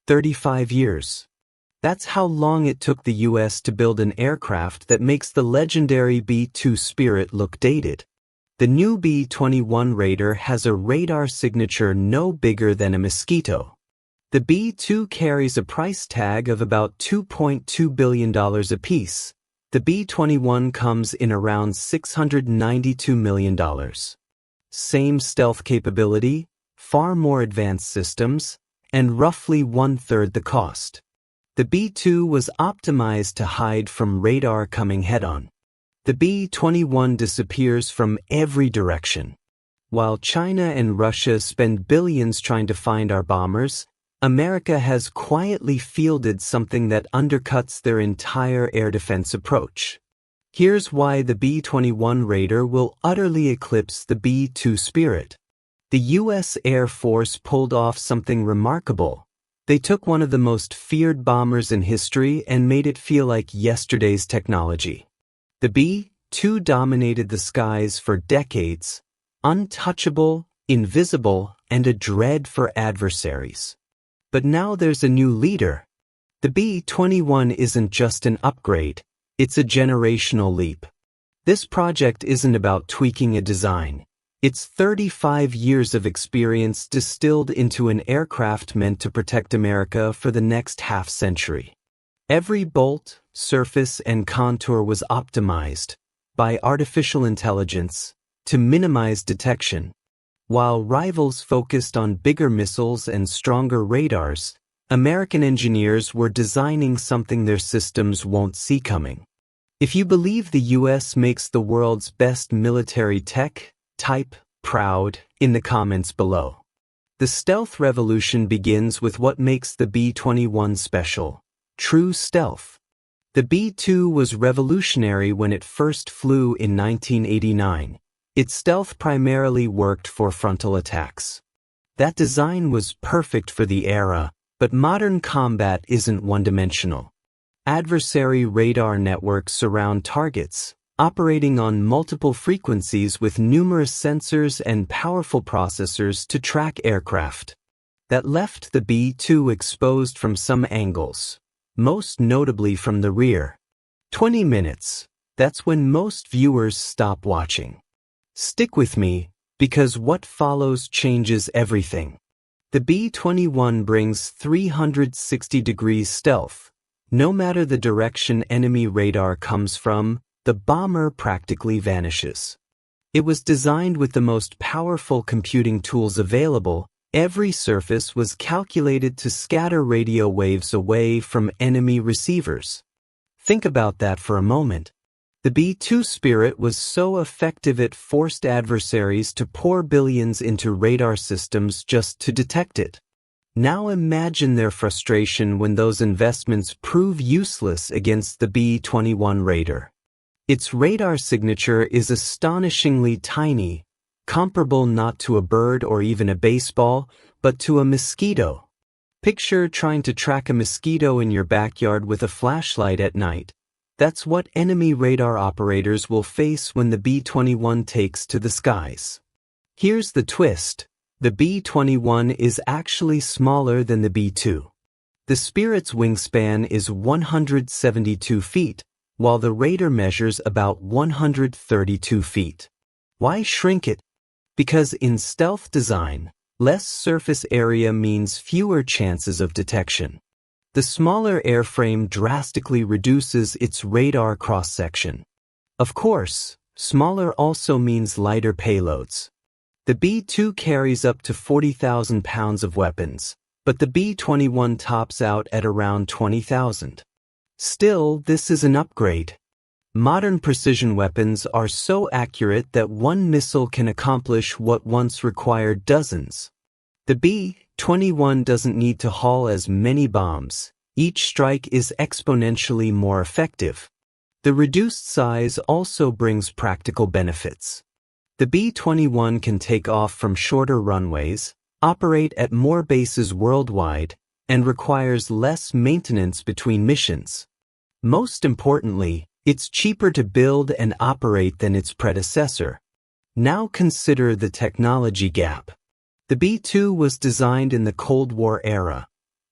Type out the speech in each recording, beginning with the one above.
35 years. That's how long it took the US to build an aircraft that makes the legendary B-2 Spirit look dated. The new B-21 Raider has a radar signature no bigger than a mosquito. The B-2 carries a price tag of about $2.2 billion apiece. The B-21 comes in around $692 million. Same stealth capability, far more advanced systems, and roughly one-third the cost. The B-2 was optimized to hide from radar coming head-on. The B-21 disappears from every direction. While China and Russia spend billions trying to find our bombers, America has quietly fielded something that undercuts their entire air defense approach. Here's why the B-21 Raider will utterly eclipse the B-2 Spirit. The U.S. Air Force pulled off something remarkable. They took one of the most feared bombers in history and made it feel like yesterday's technology. The B-2 dominated the skies for decades, untouchable, invisible, and a dread for adversaries. But now there's a new leader. The B-21 isn't just an upgrade, it's a generational leap. This project isn't about tweaking a design. It's 35 years of experience distilled into an aircraft meant to protect America for the next half-century. Every bolt, surface, and contour was optimized by artificial intelligence to minimize detection. While rivals focused on bigger missiles and stronger radars, American engineers were designing something their systems won't see coming. If you believe the U.S. makes the world's best military tech, type proud in the comments below. The stealth revolution begins with what makes the B-21 special: true stealth. The B-2 was revolutionary when it first flew in 1989. Its stealth primarily worked for frontal attacks. That design was perfect for the era, but modern combat isn't one-dimensional. Adversary radar networks surround targets, operating on multiple frequencies with numerous sensors and powerful processors to track aircraft. That left the B-2 exposed from some angles, most notably from the rear. 20 minutes, that's when most viewers stop watching. Stick with me, because what follows changes everything. The B-21 brings 360 degrees stealth. No matter the direction enemy radar comes from, the bomber practically vanishes. It was designed with the most powerful computing tools available. Every surface was calculated to scatter radio waves away from enemy receivers. Think about that for a moment. The B-2 Spirit was so effective it forced adversaries to pour billions into radar systems just to detect it. Now imagine their frustration when those investments prove useless against the B-21 Raider. Its radar signature is astonishingly tiny, comparable not to a bird or even a baseball, but to a mosquito. Picture trying to track a mosquito in your backyard with a flashlight at night. That's what enemy radar operators will face when the B-21 takes to the skies. Here's the twist. The B-21 is actually smaller than the B-2. The Spirit's wingspan is 172 feet, while the Raider measures about 132 feet. Why shrink it? Because in stealth design, less surface area means fewer chances of detection. The smaller airframe drastically reduces its radar cross-section. Of course, smaller also means lighter payloads. The B-2 carries up to 40,000 pounds of weapons, but the B-21 tops out at around 20,000. Still, this is an upgrade. Modern precision weapons are so accurate that one missile can accomplish what once required dozens. The B-21 doesn't need to haul as many bombs. Each strike is exponentially more effective. The reduced size also brings practical benefits. The B-21 can take off from shorter runways, operate at more bases worldwide, and requires less maintenance between missions. Most importantly, it's cheaper to build and operate than its predecessor. Now consider the technology gap. The B-2 was designed in the Cold War era.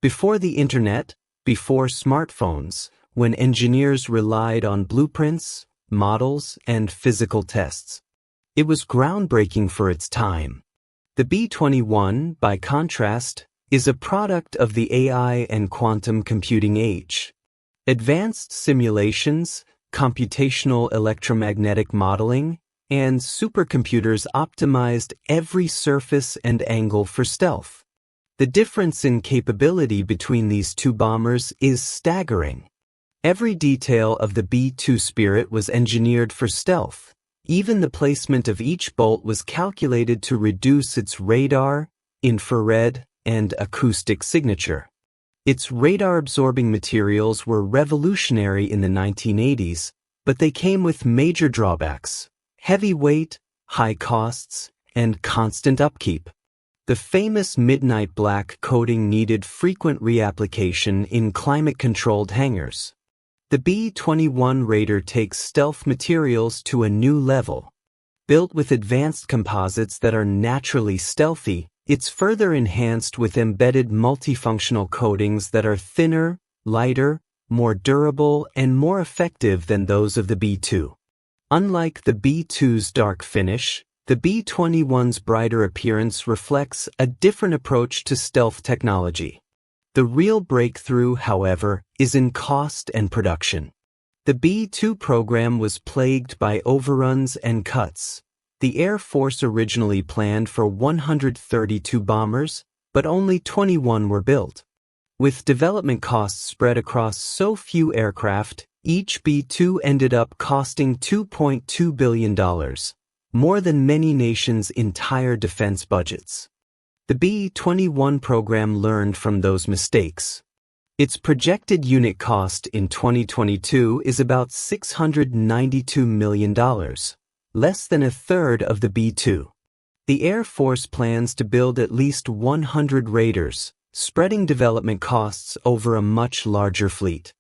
Before the internet, before smartphones, when engineers relied on blueprints, models, and physical tests. It was groundbreaking for its time. The B-21, by contrast, is a product of the AI and quantum computing age. Advanced simulations, computational electromagnetic modeling, and supercomputers optimized every surface and angle for stealth. The difference in capability between these two bombers is staggering. Every detail of the B-2 Spirit was engineered for stealth. Even the placement of each bolt was calculated to reduce its radar, infrared, and acoustic signature. Its radar-absorbing materials were revolutionary in the 1980s, but they came with major drawbacks: heavy weight, high costs, and constant upkeep. The famous midnight black coating needed frequent reapplication in climate-controlled hangars. The B-21 Raider takes stealth materials to a new level. Built with advanced composites that are naturally stealthy, it's further enhanced with embedded multifunctional coatings that are thinner, lighter, more durable, and more effective than those of the B-2. Unlike the B-2's dark finish, the B-21's brighter appearance reflects a different approach to stealth technology. The real breakthrough, however, is in cost and production. The B-2 program was plagued by overruns and cuts. The Air Force originally planned for 132 bombers, but only 21 were built. With development costs spread across so few aircraft, each B-2 ended up costing $2.2 billion, more than many nations' entire defense budgets. The B-21 program learned from those mistakes. Its projected unit cost in 2022 is about $692 million, less than a third of the B-2. The Air Force plans to build at least 100 Raiders, spreading development costs over a much larger fleet.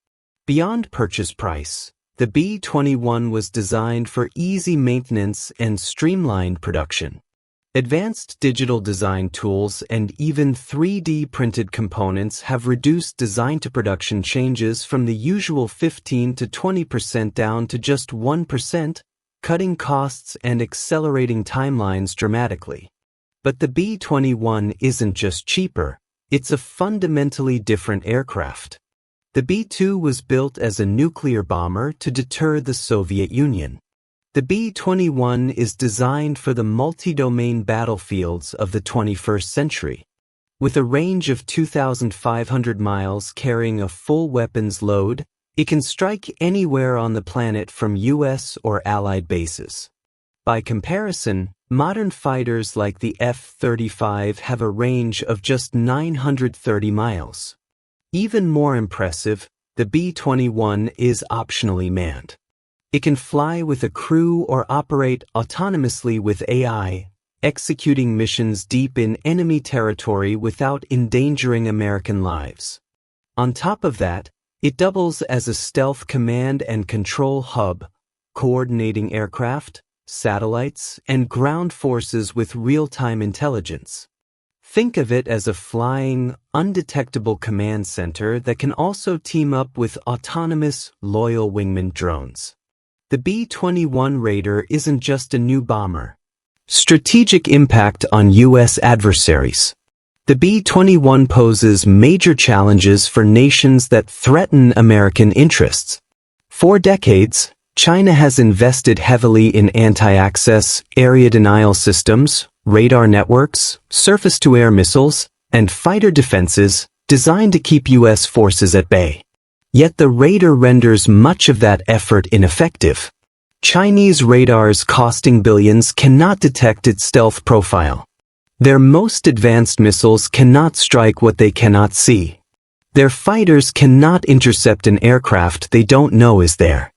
Beyond purchase price, the B-21 was designed for easy maintenance and streamlined production. Advanced digital design tools and even 3D printed components have reduced design-to-production changes from the usual 15 to 20% down to just 1%, cutting costs and accelerating timelines dramatically. But the B-21 isn't just cheaper, it's a fundamentally different aircraft. The B-2 was built as a nuclear bomber to deter the Soviet Union. The B-21 is designed for the multi-domain battlefields of the 21st century. With a range of 2,500 miles carrying a full weapons load, it can strike anywhere on the planet from U.S. or Allied bases. By comparison, modern fighters like the F-35 have a range of just 930 miles. Even more impressive, the B-21 is optionally manned. It can fly with a crew or operate autonomously with AI, executing missions deep in enemy territory without endangering American lives. On top of that, it doubles as a stealth command and control hub, coordinating aircraft, satellites, and ground forces with real-time intelligence. Think of it as a flying, undetectable command center that can also team up with autonomous, loyal wingman drones. The B-21 Raider isn't just a new bomber. Strategic impact on U.S. adversaries. The B-21 poses major challenges for nations that threaten American interests. For decades, China has invested heavily in anti-access, area denial systems, radar networks, surface-to-air missiles, and fighter defenses designed to keep U.S. forces at bay. Yet the Raider renders much of that effort ineffective. Chinese radars costing billions cannot detect its stealth profile. Their most advanced missiles cannot strike what they cannot see. Their fighters cannot intercept an aircraft they don't know is there.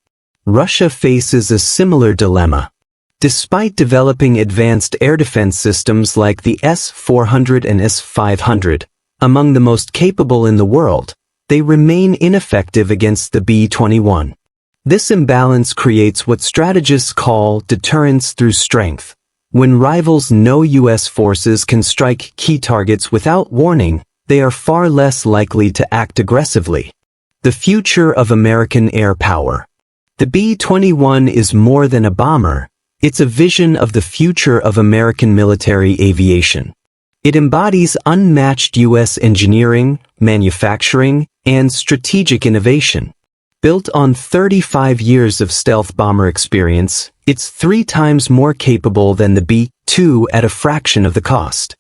Russia faces a similar dilemma. Despite developing advanced air defense systems like the S-400 and S-500, among the most capable in the world, they remain ineffective against the B-21. This imbalance creates what strategists call deterrence through strength. When rivals know U.S. forces can strike key targets without warning, they are far less likely to act aggressively. The future of American air power. The B-21 is more than a bomber. It's a vision of the future of American military aviation. It embodies unmatched U.S. engineering, manufacturing, and strategic innovation. Built on 35 years of stealth bomber experience, it's 3 times more capable than the B-2 at a fraction of the cost.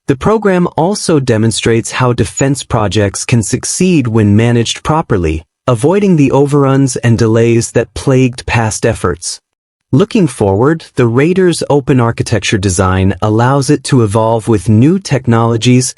The program also demonstrates how defense projects can succeed when managed properly, avoiding the overruns and delays that plagued past efforts. Looking forward, the Raider's open architecture design allows it to evolve with new technologies